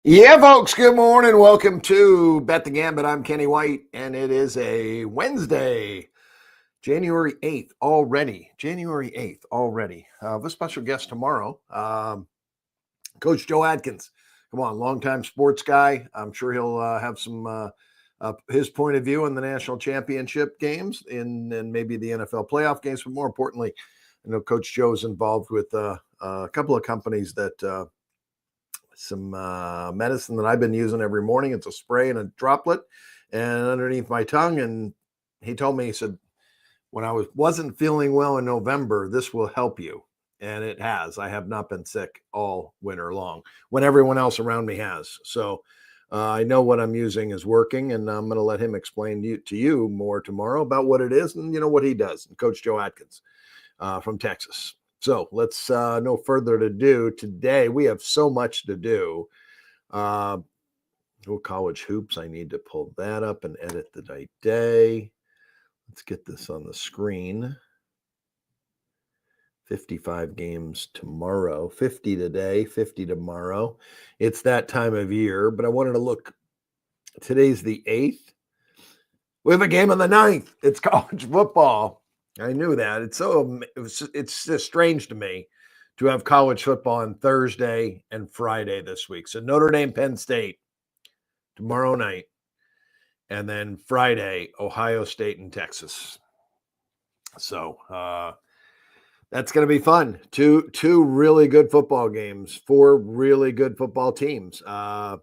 Yeah, folks, good morning. Welcome to Bet the Gambit. I'm Kenny White, and it is a Wednesday, January 8th already. January 8th already. With a special guest tomorrow, Coach Joe Adkins. Come on, longtime sports guy. I'm sure he'll have some his point of view on the national championship games and maybe the NFL playoff games. But more importantly, I know Coach Joe's involved with a couple of companies that some medicine that I've been using every morning. It's a spray and a droplet, and underneath my tongue. And he told me, he said, when I wasn't feeling well in November, this will help you. And it has. I have not been sick all winter long when everyone else around me has. So I know what I'm using is working, and I'm going to let him explain to you more tomorrow about what it is and what he does. And Coach Joe Atkins from Texas. So let's no further to do. Today we have so much to do. Uh, college hoops. I need to pull that up and edit the right day. Let's get this on the screen. 55 games tomorrow, 50 today, 50 tomorrow. It's that time of year, but I wanted to look. Today's the 8th. We have a game on the 9th. It's college football. I knew that. It's just strange to me to have college football on Thursday and Friday this week. So Notre Dame, Penn State tomorrow night, and then Friday, Ohio State and Texas. So that's going to be fun. Two really good football games, four really good football teams. I'm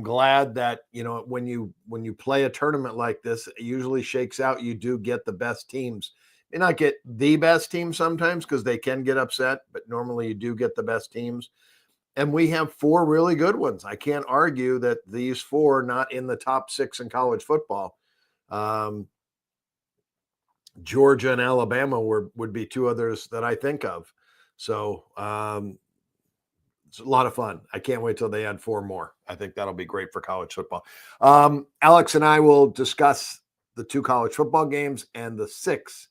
glad that when you play a tournament like this, it usually shakes out. You do get the best teams. You may not get the best team sometimes because they can get upset, but normally you do get the best teams. And we have four really good ones. I can't argue that these four are not in the top six in college football. Georgia and Alabama would be two others that I think of. So it's a lot of fun. I can't wait till they add four more. I think that'll be great for college football. Alex and I will discuss the two college football games and the 6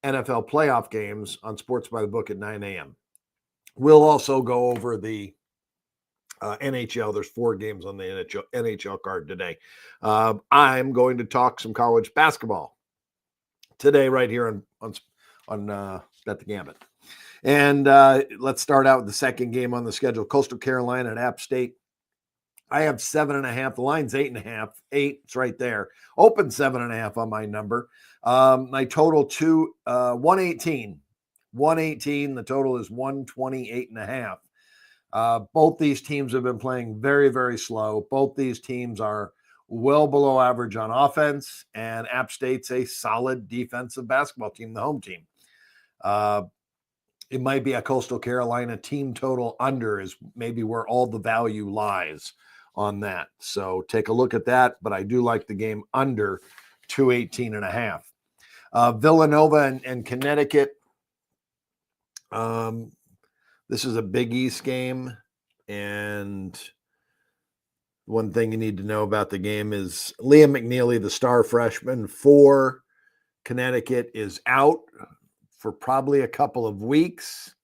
NFL playoff games on Sports by the Book at 9 a.m. We'll also go over the NHL. There's 4 games on the NHL card today. I'm going to talk some college basketball today right here on Bet the Gambit. And let's start out with the second game on the schedule. Coastal Carolina at App State. I have 7.5. The line's 8.5. 8, it's right there. Open 7.5 on my number. My total 118. 118. The total is 128.5. Both these teams have been playing very, very slow. Both these teams are well below average on offense, and App State's a solid defensive basketball team, the home team. It might be a Coastal Carolina team total under is maybe where all the value lies on that. So take a look at that, but I do like the game under 218.5. Villanova and Connecticut. This is a Big East game, and one thing you need to know about the game is Liam McNeely, the star freshman for Connecticut, is out for probably a couple of weeks.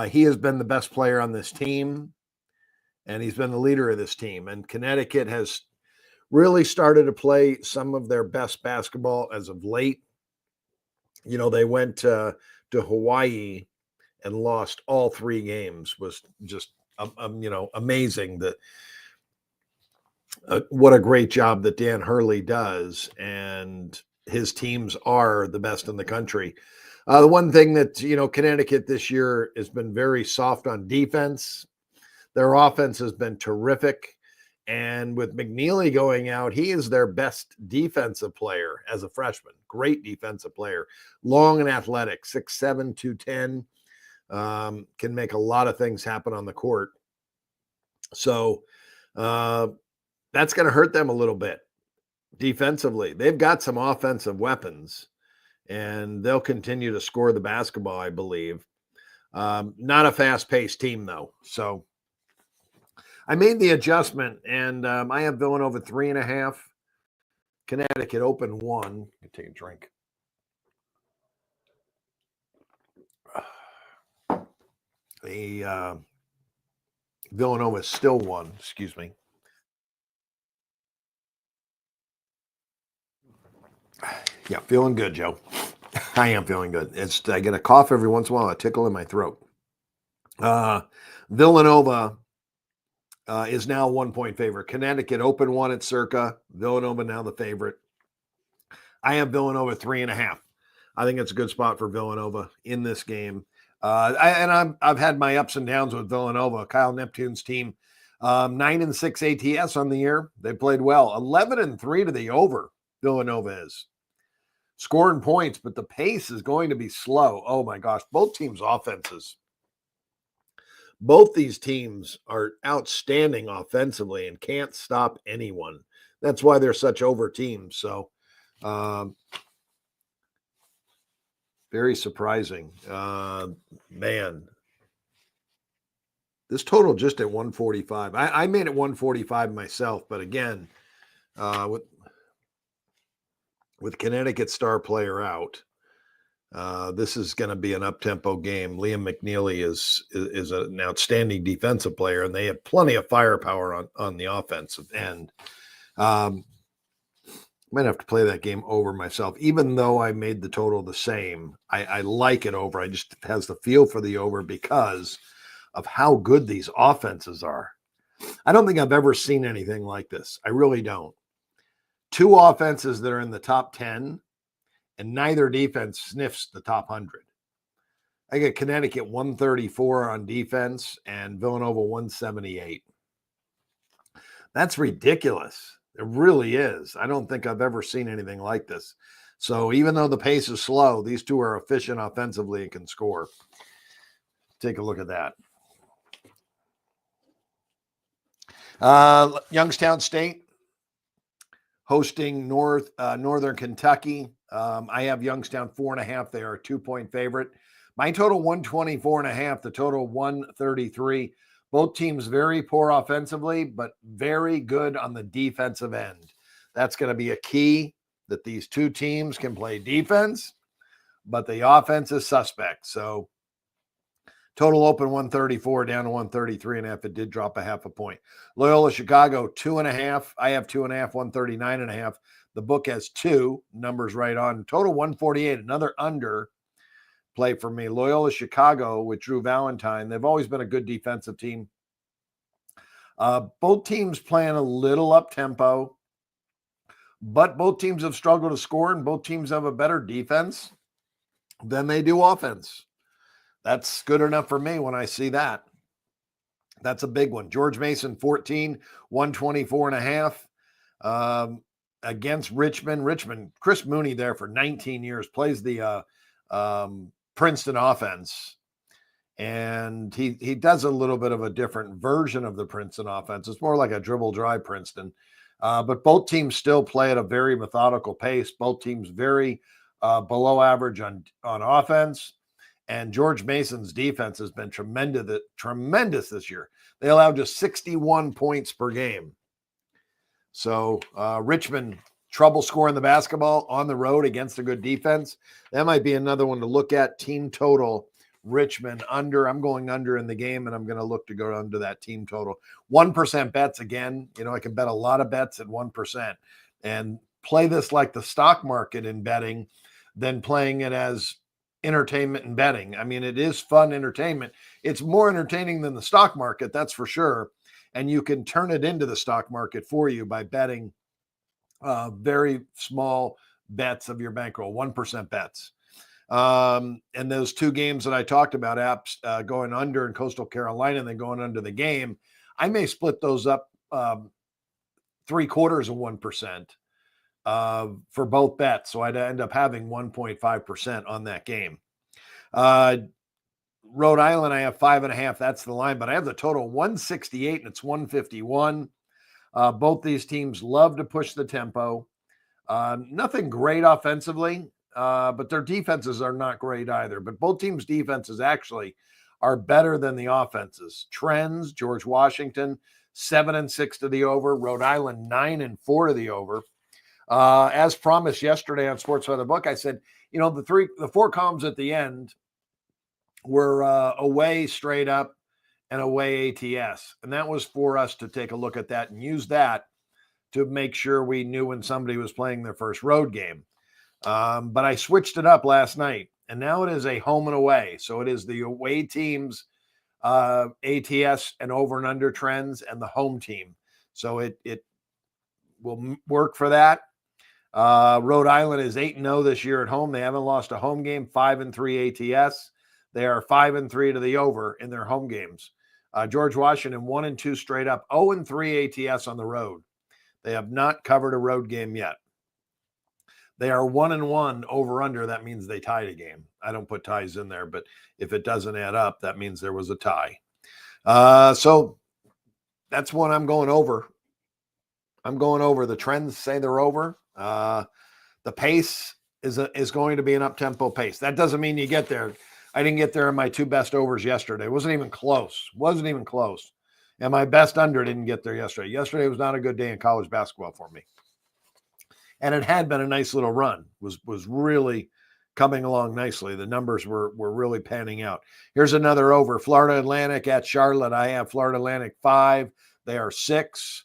He has been the best player on this team, and he's been the leader of this team. And Connecticut has really started to play some of their best basketball as of late. They went to Hawaii and lost all 3 games. Was just amazing that what a great job that Dan Hurley does, and his teams are the best in the country. The one thing that, Connecticut this year has been very soft on defense. Their offense has been terrific. And with McNeely going out, he is their best defensive player as a freshman. Great defensive player. Long and athletic, 6'7", 210. Can make a lot of things happen on the court. So that's going to hurt them a little bit defensively. They've got some offensive weapons, and they'll continue to score the basketball, I believe. Not a fast-paced team, though. So I made the adjustment, and I have Villanova 3.5. Connecticut open 1. Take a drink. The Villanova still won. Excuse me. Yeah, feeling good, Joe. I am feeling good. I get a cough every once in a while, a tickle in my throat. Villanova is now 1-point favorite. Connecticut open one at Circa. Villanova now the favorite. I have Villanova 3.5. I think it's a good spot for Villanova in this game. I've had my ups and downs with Villanova. Kyle Neptune's team, 9-6 ATS on the year. They played well. 11-3 to the over. Villanova is scoring points, but the pace is going to be slow. Oh my gosh, both teams' offenses. Both these teams are outstanding offensively and can't stop anyone. That's why they're such over teams. So, very surprising. Man, this total just at 145. I made it 145 myself, but again, with Connecticut star player out, this is going to be an up-tempo game. Liam McNeely is an outstanding defensive player, and they have plenty of firepower on the offensive end. Might have to play that game over myself, even though I made the total the same. I like it over. I just has the feel for the over because of how good these offenses are. I don't think I've ever seen anything like this. I really don't. Two offenses that are in the top 10, and neither defense sniffs the top 100. I get Connecticut 134 on defense and Villanova 178. That's ridiculous. It really is. I don't think I've ever seen anything like this. So even though the pace is slow, these two are efficient offensively and can score. Take a look at that. Youngstown State hosting Northern Kentucky. I have Youngstown 4.5. They are a 2-point favorite. My total 124.5. The total 133. Both teams very poor offensively, but very good on the defensive end. That's going to be a key that these two teams can play defense, but the offense is suspect. So total open 134 down to 133.5. It did drop a half a point. Loyola Chicago 2.5. I have 2.5, 139.5. The book has 2 numbers right on. Total 148. Another under play for me. Loyola Chicago with Drew Valentine. They've always been a good defensive team. Both teams playing a little up tempo, but both teams have struggled to score, and both teams have a better defense than they do offense. That's good enough for me when I see that. That's a big one. George Mason 14, 124.5 against Richmond. Richmond, Chris Mooney there for 19 years, plays the Princeton offense. And he does a little bit of a different version of the Princeton offense. It's more like a dribble drive Princeton. But both teams still play at a very methodical pace. Both teams very below average on offense. And George Mason's defense has been tremendous this year. They allow just 61 points per game. So Richmond, trouble scoring the basketball on the road against a good defense. That might be another one to look at. Team total, Richmond under. I'm going under in the game, and I'm going to look to go under that team total. 1% bets again. I can bet a lot of bets at 1% and play this like the stock market in betting than playing it as entertainment and betting. I mean, it is fun entertainment. It's more entertaining than the stock market, that's for sure. And you can turn it into the stock market for you by betting very small bets of your bankroll, 1% bets. And those 2 games that I talked about, apps going under in Coastal Carolina and then going under the game, I may split those up 3/4 of 1%. For both bets. So I'd end up having 1.5% on that game. Rhode Island, I have 5.5. That's the line, but I have the total 168 and it's 151. Both these teams love to push the tempo. Nothing great offensively, but their defenses are not great either. But both teams' defenses actually are better than the offenses. Trends, George Washington, 7-6 to the over. Rhode Island, 9-4 to the over. As promised yesterday on Sports by the Book, I said, the 4 columns at the end were away straight up and away ATS. And that was for us to take a look at that and use that to make sure we knew when somebody was playing their first road game. But I switched it up last night, and now it is a home and away. So it is the away teams, ATS and over and under trends, and the home team. So it will work for that. Rhode Island is 8-0 this year at home. They haven't lost a home game. 5-3 ATS. They are 5-3 to the over in their home games. George Washington 1-2 straight up. 0-3 ATS on the road. They have not covered a road game yet. They are 1-1 over under. That means they tied a game. I don't put ties in there, but if it doesn't add up, that means there was a tie. So that's what I'm going over. I'm going over. The trends say they're over. The pace is going to be an up-tempo pace. That doesn't mean you get there. I didn't get there in my two best overs yesterday. It wasn't even close. And my best under didn't get there yesterday. Yesterday was not a good day in college basketball for me. And it had been a nice little run. Was really coming along nicely. The numbers were really panning out. Here's another over. Florida Atlantic at Charlotte. I have Florida Atlantic 5. They are 6.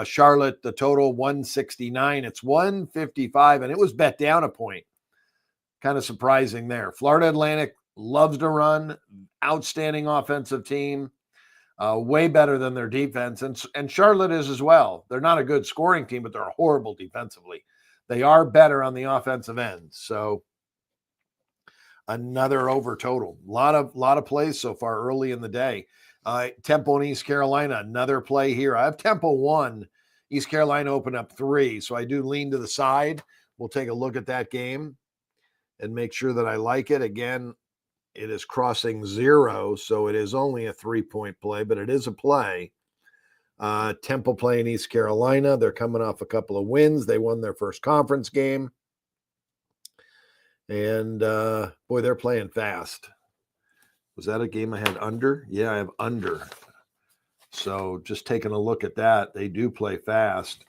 Charlotte, the total 169. It's 155, and it was bet down a point. Kind of surprising there. Florida Atlantic loves to run. Outstanding offensive team. Way better than their defense. And Charlotte is as well. They're not a good scoring team, but they're horrible defensively. They are better on the offensive end. So another over total. A lot of plays so far early in the day. Temple and East Carolina, another play here. I have Temple 1. East Carolina open up 3. So I do lean to the side. We'll take a look at that game and make sure that I like it. Again, it is crossing 0, so it is only a 3-point play, but it is a play. Temple playing East Carolina. They're coming off a couple of wins. They won their first conference game. And, boy, they're playing fast. Was that a game I had under? Yeah, I have under. So just taking a look at that, they do play fast.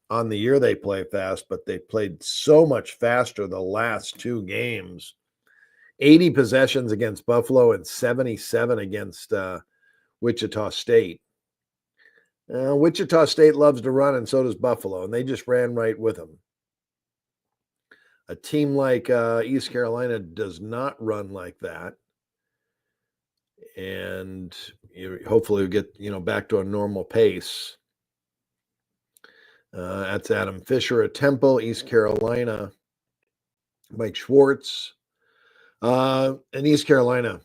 On the year, they play fast, but they played so much faster the last 2 games. 80 possessions against Buffalo and 77 against Wichita State. Wichita State loves to run, and so does Buffalo, and they just ran right with them. A team like East Carolina does not run like that. And hopefully we get back to a normal pace. That's Adam Fisher at Temple, East Carolina. Mike Schwartz. And East Carolina,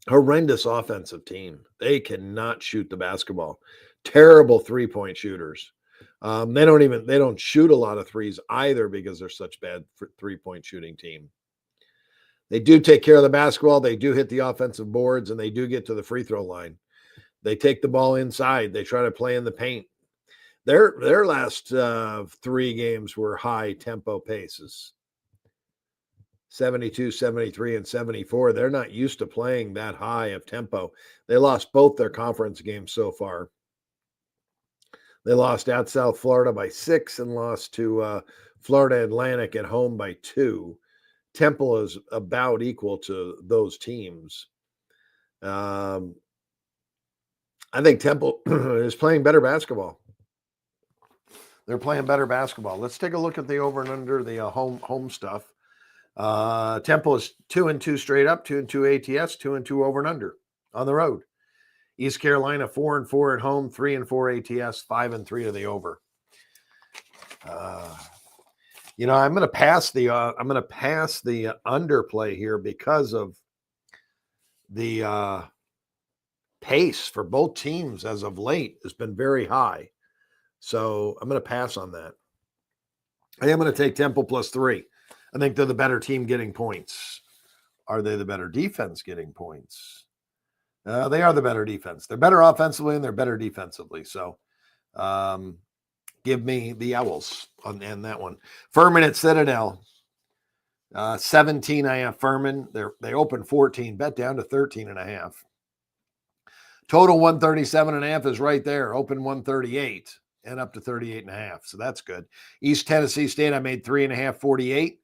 horrendous offensive team. They cannot shoot the basketball. Terrible 3-point shooters. They don't shoot a lot of threes either because they're such bad 3-point shooting team. They do take care of the basketball. They do hit the offensive boards, and they do get to the free throw line. They take the ball inside. They try to play in the paint. Their last 3 games were high tempo paces. 72, 73, and 74. They're not used to playing that high of tempo. They lost both their conference games so far. They lost at South Florida by 6 and lost to Florida Atlantic at home by 2. Temple is about equal to those teams. I think Temple is playing better basketball. They're playing better basketball. Let's take a look at the over and under the home stuff. Temple is 2-2 straight up, 2-2 ATS, 2-2 over and under on the road. East Carolina 4-4 at home, 3-4 ATS, 5-3 to the over. I'm going to pass the underplay here because of the pace for both teams as of late has been very high. So I'm going to pass on that. I am going to take Temple +3. I think they're the better team getting points. Are they the better defense getting points? They are the better defense. They're better offensively and they're better defensively. So give me the Owls on that one. Furman at Citadel. 17, I have Furman. They open 14, bet down to 13.5. Total 137.5 is right there. Open 138 and up to 38.5. So that's good. East Tennessee State, I made 3.5, 48.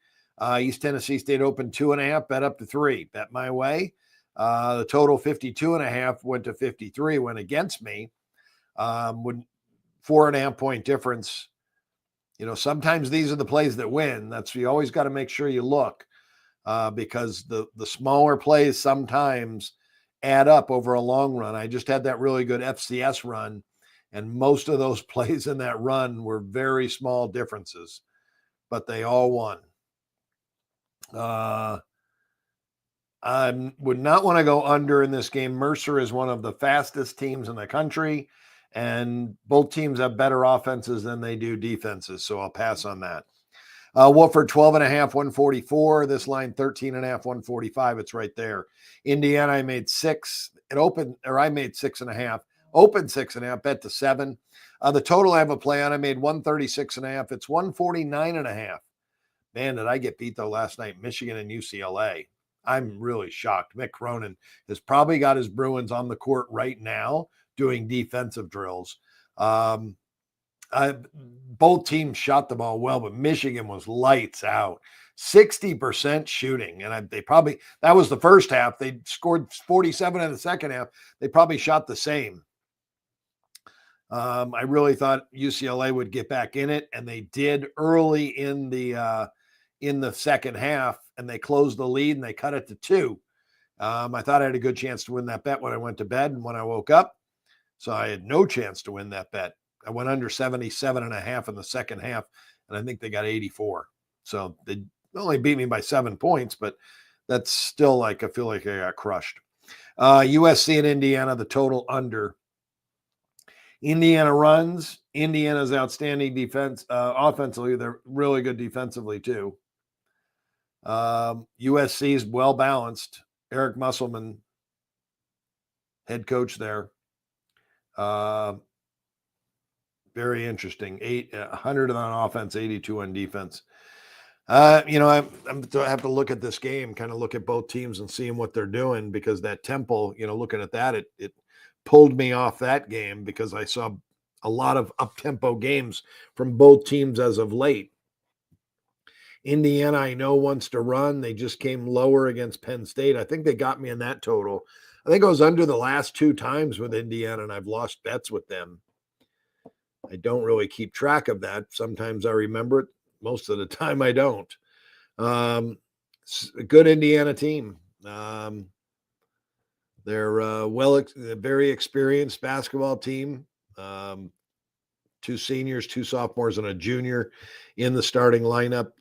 East Tennessee State open 2.5, bet up to 3. Bet my way. The total 52.5 went to 53, went against me. When 4.5 point difference. Sometimes these are the plays that win. You always got to make sure you look because the smaller plays sometimes add up over a long run. I just had that really good FCS run, and most of those plays in that run were very small differences, but they all won. I would not want to go under in this game. Mercer is one of the fastest teams in the country, and both teams have better offenses than they do defenses, so I'll pass on that. Woodford 12.5, 144. This line 13.5, 145. It's right there. Indiana, I made 6. I made 6.5. Opened 6.5, bet to 7. The total I have a play on, I made 136.5. It's 149.5. Man, did I get beat though last night, Michigan and UCLA. I'm really shocked. Mick Cronin has probably got his Bruins on the court right now doing defensive drills. Both teams shot the ball well, but Michigan was lights out. 60% shooting. And that was the first half. They scored 47 in the second half. They probably shot the same. I really thought UCLA would get back in it, and they did early in the second half, and they closed the lead and they cut it to 2. I thought I had a good chance to win that bet when I went to bed and when I woke up. So I had no chance to win that bet. I went under 77.5 in the second half, and I think they got 84. So they only beat me by 7 points, but that's still I feel like I got crushed. USC and Indiana, the total under. Indiana runs. Indiana's outstanding defense. Offensively, they're really good defensively too. USC is well balanced. Eric Musselman, head coach there. Very interesting. 100 on offense, 82 on defense. I have to look at this game, kind of look at both teams and seeing what they're doing, because that Temple, looking at that, it pulled me off that game because I saw a lot of up-tempo games from both teams as of late. Indiana, I know, wants to run. They just came lower against Penn State. I think they got me in that total. I think I was under the last 2 times with Indiana, and I've lost bets with them. I don't really keep track of that. Sometimes I remember it. Most of the time I don't. A good Indiana team. They're a very experienced basketball team. 2 seniors, 2 sophomores, and a junior in the starting lineup.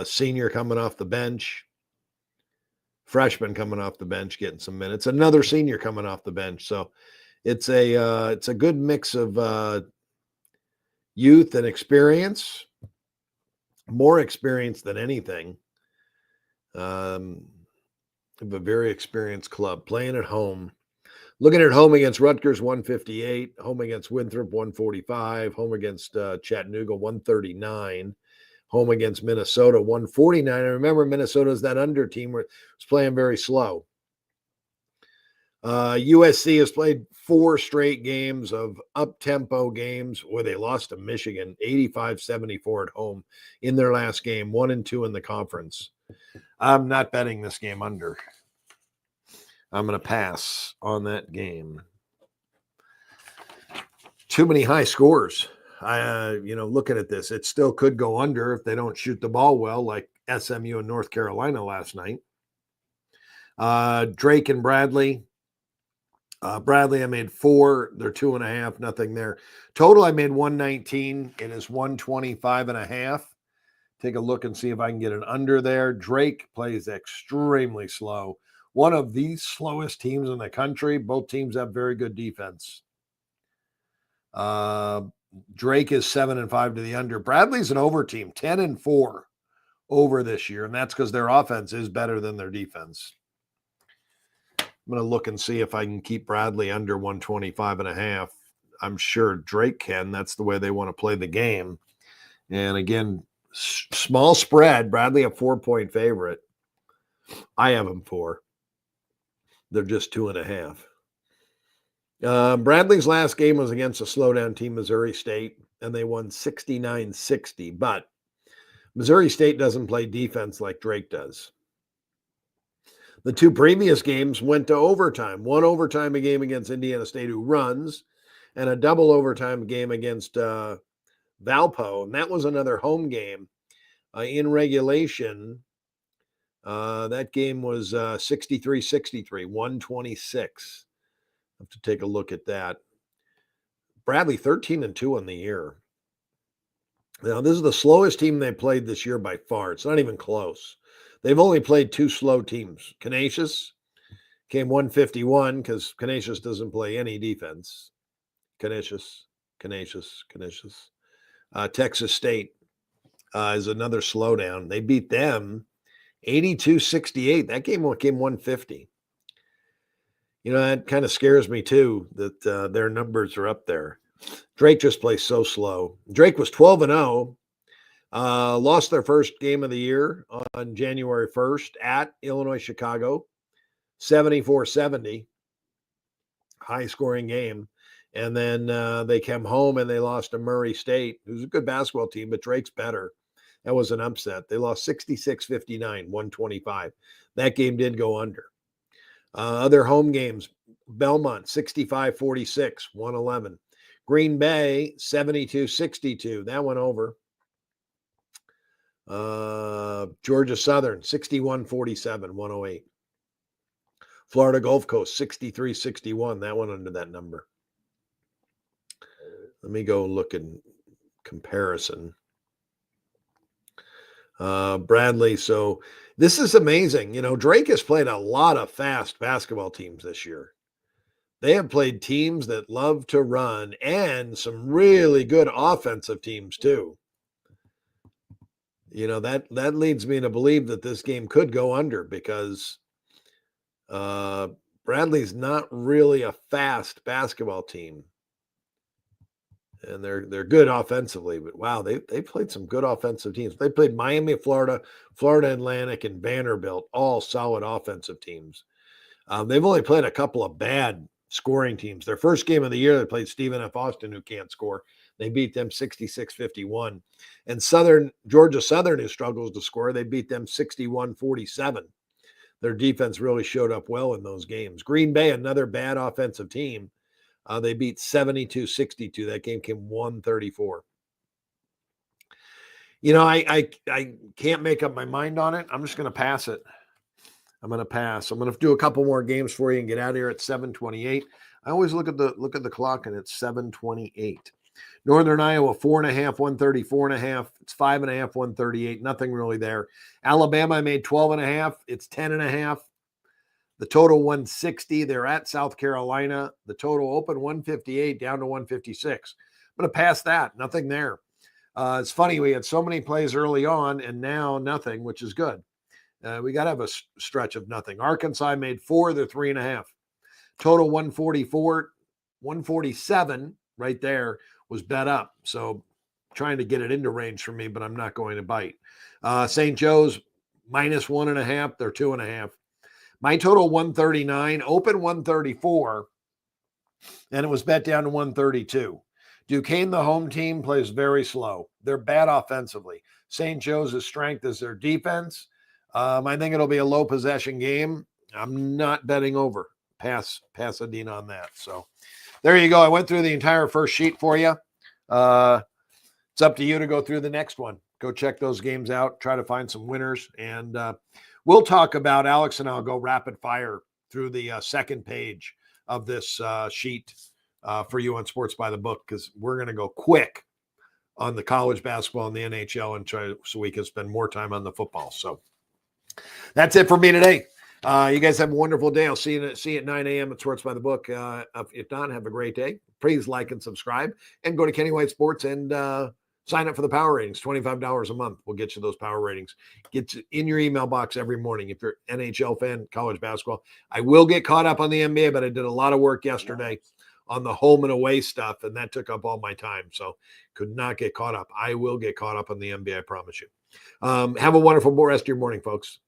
Senior coming off the bench. Freshman coming off the bench, getting some minutes. Another senior coming off the bench. So it's a good mix of youth and experience. More experience than anything. A very experienced club playing at home. Looking at home against Rutgers, 158. Home against Winthrop, 145. Home against Chattanooga, 139. Home against Minnesota, 149. I remember Minnesota's that under team was playing very slow. USC has played 4 straight games of up-tempo games where they lost to Michigan, 85-74 at home in their last game, 1-2 in the conference. I'm not betting this game under. I'm going to pass on that game. Too many high scores. Looking at this, it still could go under if they don't shoot the ball well, like SMU and North Carolina last night. Drake and Bradley. Bradley, I made 4. They're 2.5, nothing there. Total, I made 119. It is 125.5. Take a look and see if I can get an under there. Drake plays extremely slow. One of the slowest teams in the country. Both teams have very good defense. Drake is 7-5 to the under. Bradley's an over team, 10-4 over this year, and that's because their offense is better than their defense. I'm going to look and see if I can keep Bradley under 125.5. I'm sure Drake can. That's the way they want to play the game. And again, small spread. Bradley a 4-point favorite. I have them 4. They're just 2.5. Bradley's last game was against a slowdown team, Missouri State, and they won 69-60. But Missouri State doesn't play defense like Drake does. The two previous games went to overtime. One overtime game against Indiana State, who runs, and a double overtime game against Valpo. And that was another home game in regulation. That game was 63-63, 126. I have to take a look at that. Bradley 13-2 on the year. Now, this is the slowest team they played this year by far. It's not even close. They've only played two slow teams. Canisius came 151 because Canisius doesn't play any defense. Canisius. Texas State is another slowdown. They beat them 82-68. That game came 150. That kind of scares me too, that their numbers are up there. Drake just plays so slow. Drake was 12-0, lost their first game of the year on January 1st at Illinois Chicago, 74-70, high-scoring game. And then they came home and they lost to Murray State, who's a good basketball team, but Drake's better. That was an upset. They lost 66-59, 125. That game did go under. Other home games, Belmont, 65-46, 111. Green Bay, 72-62. That went over. Georgia Southern, 61-47, 108. Florida Gulf Coast, 63-61. That went under that number. Let me go look in comparison. Bradley. So this is amazing. Drake has played a lot of fast basketball teams this year. They have played teams that love to run and some really good offensive teams too. That leads me to believe that this game could go under because Bradley's not really a fast basketball team. And they're good offensively, but wow, they played some good offensive teams. They played Miami, Florida Atlantic, and Vanderbilt, all solid offensive teams. They've only played a couple of bad scoring teams. Their first game of the year, they played Stephen F. Austin, who can't score. They beat them 66-51. And Georgia Southern, who struggles to score, they beat them 61-47. Their defense really showed up well in those games. Green Bay, another bad offensive team. They beat 72-62. That game came 134. I can't make up my mind on it. I'm just going to pass it. I'm going to pass. I'm going to do a couple more games for you and get out of here at 7:28. I always look at the clock and it's 7:28. Northern Iowa 4.5, 130, 4.5. It's 5.5, 138. Nothing really there. Alabama, I made 12.5. It's 10.5. The total 160. They're at South Carolina. The total open 158 down to 156. I'm going to pass that. Nothing there. It's funny. We had so many plays early on and now nothing, which is good. We got to have a stretch of nothing. Arkansas made 4. They're 3.5. Total 144, 147 right there was bet up. So trying to get it into range for me, but I'm not going to bite. St. Joe's minus 1.5. They're 2.5. My total 139, open 134, and it was bet down to 132. Duquesne, the home team, plays very slow. They're bad offensively. St. Joe's' strength is their defense. I think it'll be a low possession game. I'm not betting over. Pasadena on that. So there you go. I went through the entire first sheet for you. It's up to you to go through the next one. Go check those games out. Try to find some winners. And we'll talk about, Alex and I'll go rapid fire through the second page of this sheet for you on Sports by the Book, because we're going to go quick on the college basketball and the NHL and try so we can spend more time on the football. So that's it for me today. You guys have a wonderful day. I'll see you at 9 a.m. at Sports by the Book. If not, have a great day. Please like and subscribe and go to Kenny White Sports and sign up for the power ratings. $25 a month. We'll get you those power ratings. Get in your email box every morning. If you're an NHL fan, college basketball, I will get caught up on the NBA, but I did a lot of work yesterday on the home and away stuff, and that took up all my time. So could not get caught up. I will get caught up on the NBA, I promise you. Have a wonderful rest of your morning, folks.